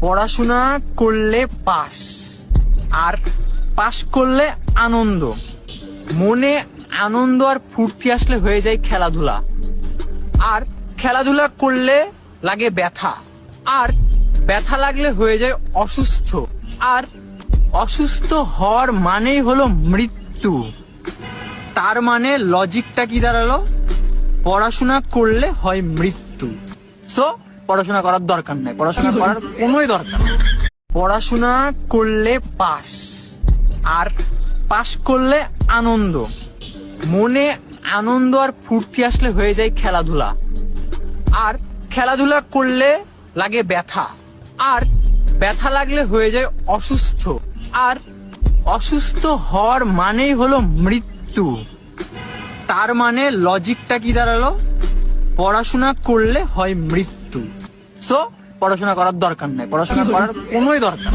পড়াশোনা করলে পাস, আর পাস করলে আনন্দ। মনে আনন্দ আর ফুর্তি আসলে হয়ে যায় খেলাধুলা, আর খেলাধুলা করলে লাগে ব্যথা, আর ব্যথা লাগলে হয়ে যায় অসুস্থ, আর অসুস্থ হওয়ার মানেই হলো মৃত্যু। তার মানে লজিকটা কি দাঁড়ালো? পড়াশোনা করলে হয় মৃত্যু, সো পড়াশোনা করার দরকার নাই, পড়াশোনা করার কোনোই দরকার নেই। পড়াশোনা করলে পাস, আর পাস করলে আনন্দ। মনে আনন্দ আর ফুর্তি আসলে হয়ে যায় খেলাধুলা, আর খেলাধুলা করলে লাগে ব্যথা, আর ব্যথা লাগলে হয়ে যায় অসুস্থ, আর অসুস্থ হওয়ার মানেই হলো মৃত্যু। তার মানে লজিকটা কি দাঁড়ালো? পড়াশোনা করলে হয় মৃত্যু, সো পড়াশোনা করার দরকার নাই, পড়াশোনা করার কোনোই দরকার নেই।